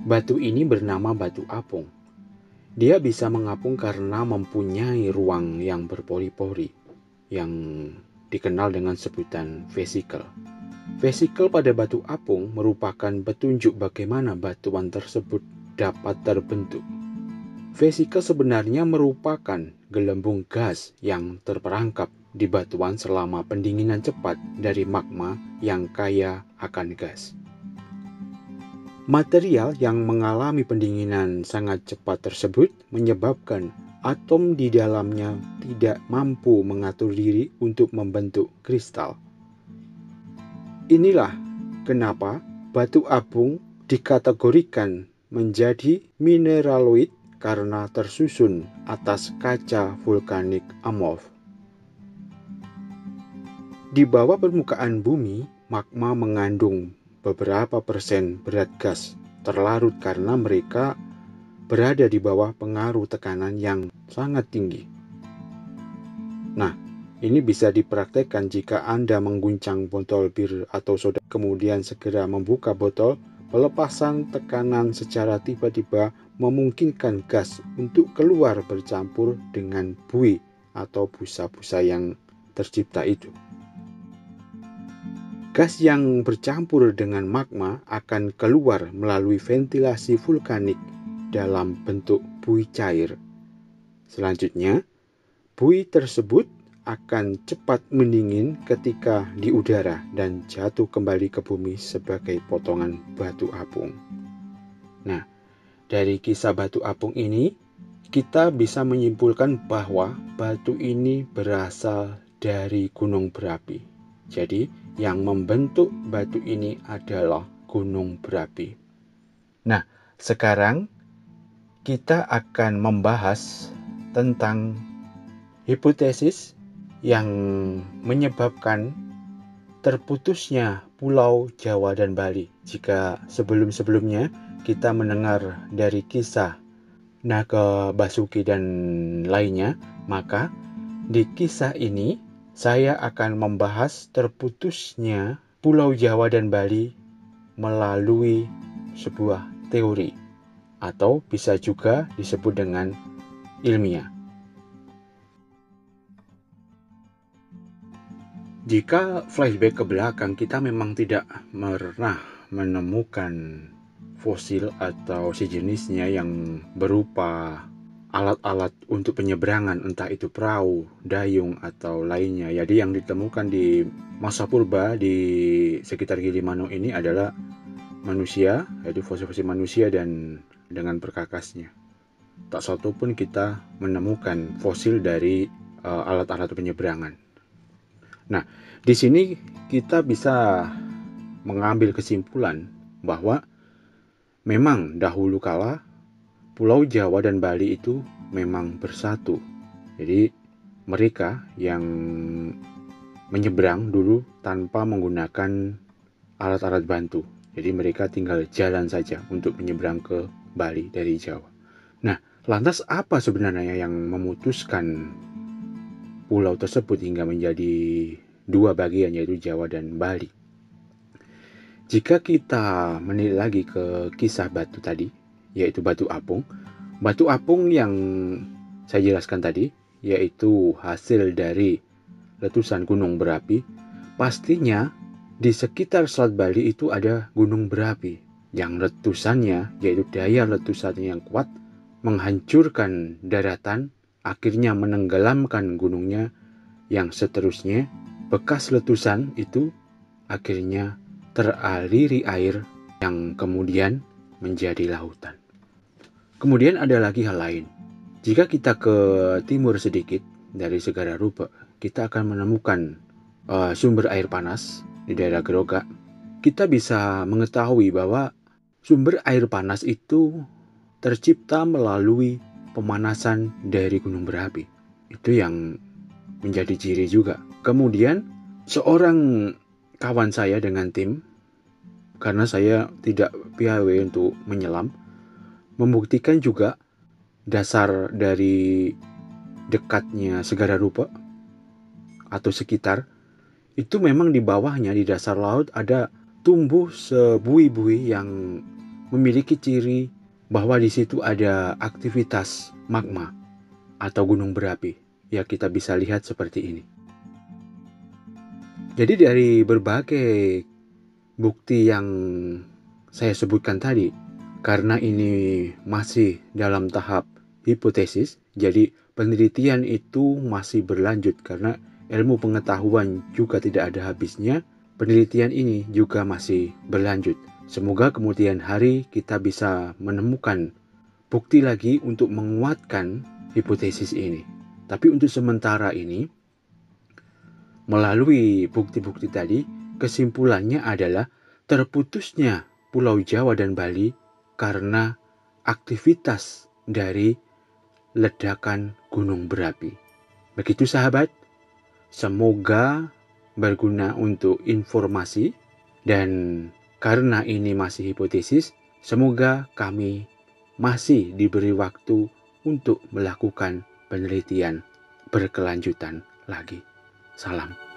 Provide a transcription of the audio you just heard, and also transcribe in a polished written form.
Batu ini bernama batu apung. Dia bisa mengapung karena mempunyai ruang yang berpori-pori, yang dikenal dengan sebutan vesikel. Vesikel pada batu apung merupakan petunjuk bagaimana batuan tersebut dapat terbentuk. Vesikel sebenarnya merupakan gelembung gas yang terperangkap di batuan selama pendinginan cepat dari magma yang kaya akan gas. Material yang mengalami pendinginan sangat cepat tersebut menyebabkan atom di dalamnya tidak mampu mengatur diri untuk membentuk kristal. Inilah kenapa batu apung dikategorikan menjadi mineraloid karena tersusun atas kaca vulkanik amorf. Di bawah permukaan bumi, magma mengandung beberapa persen berat gas terlarut karena mereka berada di bawah pengaruh tekanan yang sangat tinggi. Nah, ini bisa dipraktekkan jika Anda mengguncang botol bir atau soda, kemudian segera membuka botol. Pelepasan tekanan secara tiba-tiba memungkinkan gas untuk keluar bercampur dengan buih atau busa-busa yang tercipta itu. Gas yang bercampur dengan magma akan keluar melalui ventilasi vulkanik dalam bentuk buih cair. Selanjutnya, buih tersebut akan cepat mendingin ketika di udara dan jatuh kembali ke bumi sebagai potongan batu apung. Nah, dari kisah batu apung ini, kita bisa menyimpulkan bahwa batu ini berasal dari gunung berapi. Jadi, yang membentuk batu ini adalah gunung berapi. Nah, sekarang kita akan membahas tentang hipotesis yang menyebabkan terputusnya Pulau Jawa dan Bali. Jika sebelum-sebelumnya kita mendengar dari kisah Naga Basuki dan lainnya, maka di kisah ini saya akan membahas terputusnya Pulau Jawa dan Bali melalui sebuah teori, atau bisa juga disebut dengan ilmiah. Jika flashback ke belakang, kita memang tidak pernah menemukan fosil atau sejenisnya yang berupa alat-alat untuk penyeberangan, entah itu perahu, dayung, atau lainnya. Jadi yang ditemukan di masa purba di sekitar Gilimanuk ini adalah manusia, yaitu fosil-fosil manusia dan dengan perkakasnya. Tak satu pun kita menemukan fosil dari alat-alat penyeberangan. Nah, di sini kita bisa mengambil kesimpulan bahwa memang dahulu kala Pulau Jawa dan Bali itu memang bersatu. Jadi mereka yang menyeberang dulu tanpa menggunakan alat-alat bantu. Jadi mereka tinggal jalan saja untuk menyeberang ke Bali dari Jawa. Nah, lantas apa sebenarnya yang memutuskan pulau tersebut hingga menjadi dua bagian, yaitu Jawa dan Bali? Jika kita menilik lagi ke kisah batu tadi, yaitu batu apung yang saya jelaskan tadi, yaitu hasil dari letusan gunung berapi, pastinya di sekitar Selat Bali itu ada gunung berapi yang letusannya, yaitu daya letusannya yang kuat, menghancurkan daratan, akhirnya menenggelamkan gunungnya, yang seterusnya bekas letusan itu akhirnya teraliri air yang kemudian menjadi lautan. Kemudian ada lagi hal lain. Jika kita ke timur sedikit dari Segara Rupa, kita akan menemukan sumber air panas di daerah Grogak. Kita bisa mengetahui bahwa sumber air panas itu tercipta melalui pemanasan dari gunung berapi. Itu yang menjadi ciri juga. Kemudian seorang kawan saya dengan tim, karena saya tidak piawai untuk menyelam, membuktikan juga dasar dari dekatnya Segara Rupa atau sekitar itu memang di bawahnya, di dasar laut, ada tumbuh sebuih-buih yang memiliki ciri bahwa di situ ada aktivitas magma atau gunung berapi. Ya, kita bisa lihat seperti ini. Jadi dari berbagai bukti yang saya sebutkan tadi, karena ini masih dalam tahap hipotesis, jadi penelitian itu masih berlanjut karena ilmu pengetahuan juga tidak ada habisnya. Penelitian ini juga masih berlanjut. Semoga kemudian hari kita bisa menemukan bukti lagi untuk menguatkan hipotesis ini. Tapi untuk sementara ini, melalui bukti-bukti tadi, kesimpulannya adalah terputusnya Pulau Jawa dan Bali karena aktivitas dari ledakan gunung berapi. Begitu sahabat, semoga berguna untuk informasi, dan karena ini masih hipotesis, semoga kami masih diberi waktu untuk melakukan penelitian berkelanjutan lagi. Salam.